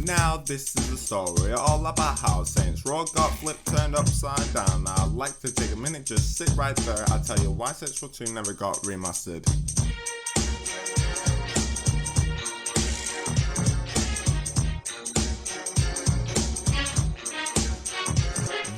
Now this is a story all about how Saints Row got flipped, turned upside down. I'd like to take a minute, just sit right there. I'll tell you why Saints Row 2 never got remastered.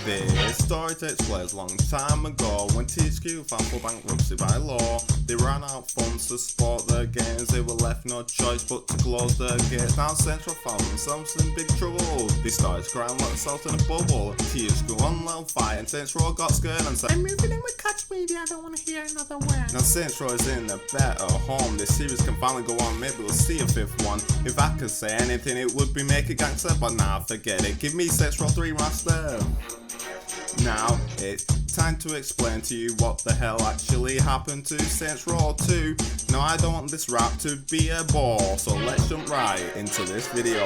This story takes place a long time ago when THQ filed for bankruptcy by law. They ran out funds to support their games, they were left no choice but to close their gates. Now Saints Row found themselves in big trouble. They started crying like salt in a bubble. THQ on level 5 and Saints Row got scared and said, I'm moving in with Catch Media, I don't want to hear another word. Now Saints Row is in a better home. This series can finally go on, maybe we'll see a fifth one. If I could say anything it would be make it gangster, but nah, forget it. Give me Saints Row 3 Remaster. Now it's time to explain to you what the hell actually happened to Saints Row 2. Now I don't want this rap to be a bore, so let's jump right into this video.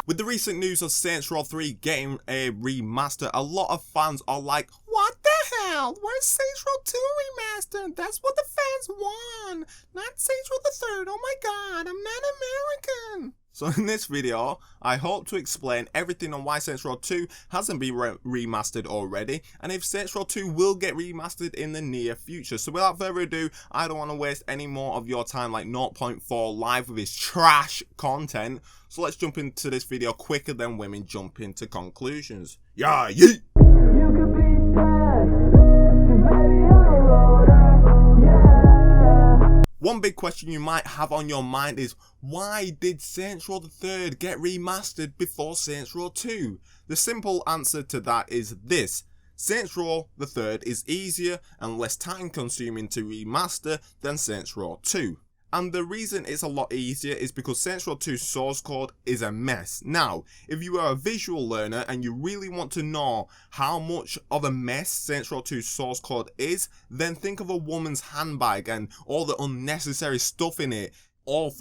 With the recent news of Saints Row 3 getting a remaster, a lot of fans are like, what the hell? Where's Saints Row 2 remastered? That's what the fans want, not Saints Row the 3rd. Oh my god, I'm not American. So in this video, I hope to explain everything on why Saints Row 2 hasn't been remastered already, and if Saints Row 2 will get remastered in the near future. So without further ado, I don't want to waste any more of your time like 0.4 live with his trash content. So let's jump into this video quicker than women jump into conclusions. Yeah, yeet! One big question you might have on your mind is, why did Saints Row the 3rd get remastered before Saints Row 2? The simple answer to that is this. Saints Row the 3rd is easier and less time consuming to remaster than Saints Row 2. And the reason it's a lot easier is because Saints Row 2's source code is a mess. Now, if you are a visual learner and you really want to know how much of a mess Saints Row 2's source code is, then think of a woman's handbag and all the unnecessary stuff in it. Or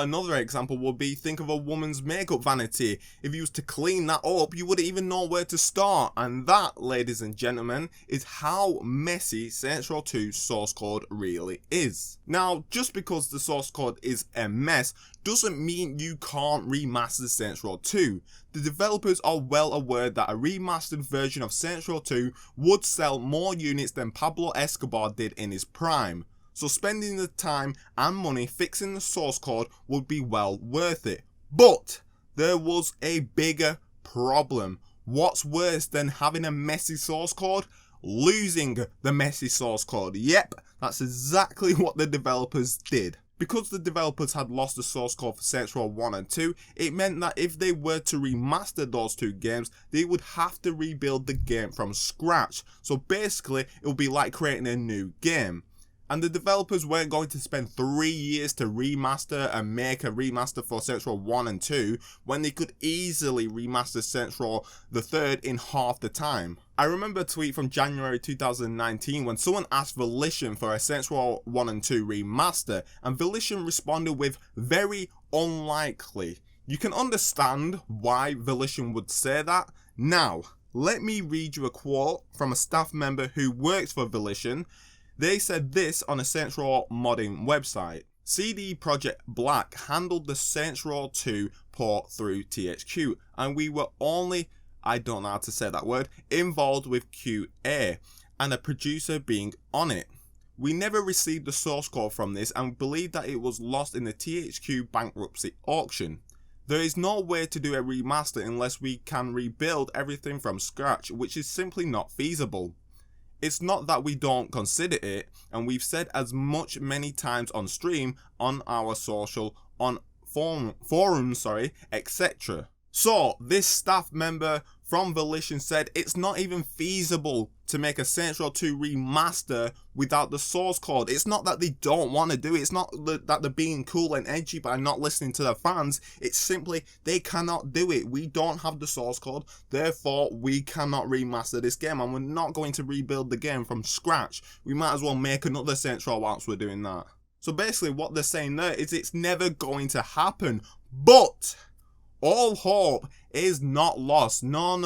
another example would be, think of a woman's makeup vanity. If you was to clean that up, you wouldn't even know where to start. And that, ladies and gentlemen, is how messy Saints Row 2's source code really is. Now, just because the source code is a mess doesn't mean you can't remaster Saints Row 2. The developers are well aware that a remastered version of Saints Row 2 would sell more units than Pablo Escobar did in his prime. So spending the time and money fixing the source code would be well worth it. But there was a bigger problem. What's worse than having a messy source code? Losing the messy source code. Yep, that's exactly what the developers did. Because the developers had lost the source code for Saints Row 1 and 2, it meant that if they were to remaster those two games, they would have to rebuild the game from scratch. So basically, it would be like creating a new game. And the developers weren't going to spend 3 years to remaster and make a remaster for Saints Row 1 and 2 when they could easily remaster Saints Row the 3rd in half the time. I remember a tweet from January 2019 when someone asked Volition for a Saints Row 1 and 2 remaster, and Volition responded with very unlikely. You can understand why Volition would say that. Now, let me read you a quote from a staff member who works for Volition. They said this on a Saints Row modding website. CD Projekt Black handled the Saints Row 2 port through THQ, and we were only, I don't know how to say that word, involved with QA and a producer being on it. We never received the source code from this and believe that it was lost in the THQ bankruptcy auction. There is no way to do a remaster unless we can rebuild everything from scratch, which is simply not feasible. It's not that we don't consider it, and we've said as much many times on stream, on our social, on forums, etc. So this staff member from Volition said it's not even feasible to make a Saints Row 2 remaster without the source code. It's not that they don't want to do it. It's not that they're being cool and edgy by not listening to their fans. It's simply they cannot do it. We don't have the source code, therefore we cannot remaster this game, and we're not going to rebuild the game from scratch. We might as well make another Saints Row whilst we're doing that. So basically what they're saying there is it's never going to happen. But all hope is not lost. No.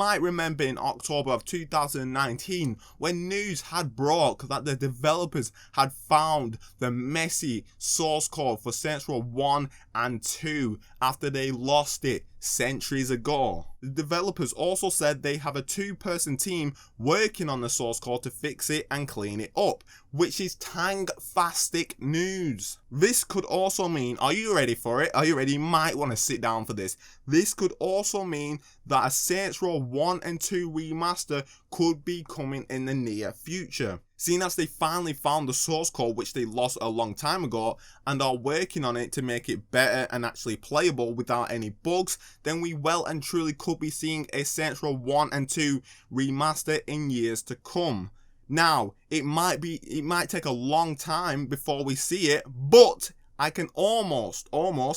might remember in October of 2019 when news had broke that the developers had found the messy source code for Saints Row 1 and 2 after they lost it centuries ago. The developers also said they have a 2-person team working on the source code to fix it and clean it up, which is tang-fastic news. This could also mean, are you ready for it? Are you ready? You might want to sit down for this. This could also mean that a Saints Row 1 and 2 remaster could be coming in the near future. Seeing as they finally found the source code which they lost a long time ago and are working on it to make it better and actually playable without any bugs, then we well and truly could be seeing a Saints Row 1 and 2 remaster in years to come. Now, it might take a long time before we see it, but I can almost,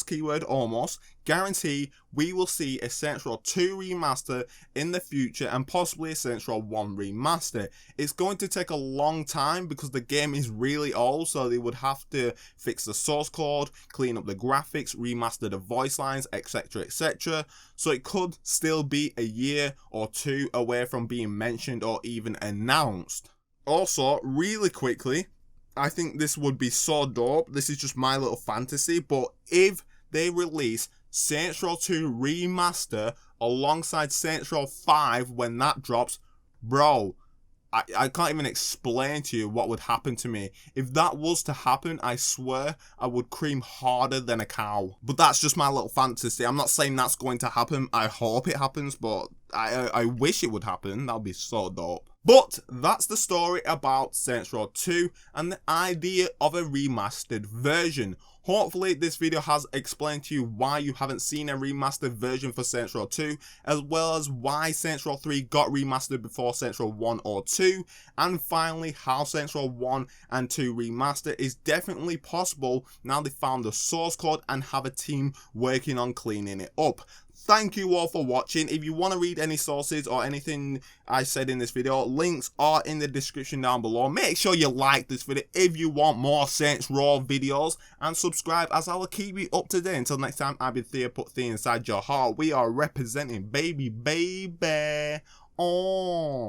keyword almost, guarantee we will see a Saints Row 2 remaster in the future and possibly a Saints Row 1 remaster. It's going to take a long time because the game is really old, so they would have to fix the source code, clean up the graphics, remaster the voice lines, etc, etc. So it could still be a year or two away from being mentioned or even announced. Also, really quickly, I think this would be so dope. This is just my little fantasy, but if they release Saints Row 2 Remaster alongside Saints Row 5 when that drops, bro, I can't even explain to you what would happen to me. If that was to happen, I swear I would cream harder than a cow. But that's just my little fantasy. I'm not saying that's going to happen. I hope it happens, but I wish it would happen. That would be so dope. But that's the story about Saints Row 2 and the idea of a remastered version. Hopefully this video has explained to you why you haven't seen a remastered version for Saints Row 2, as well as why Saints Row 3 got remastered before Saints Row 1 or 2, and finally how Saints Row 1 and 2 remaster is definitely possible now they found the source code and have a team working on cleaning it up. Thank you all for watching. If you want to read any sources or anything I said in this video, links are in the description down below. Make sure you like this video if you want more Saints Row videos, and subscribe as I will keep you up to date. Until next time, I've been THEAR, put THEAR inside your heart. We are representing baby. Oh.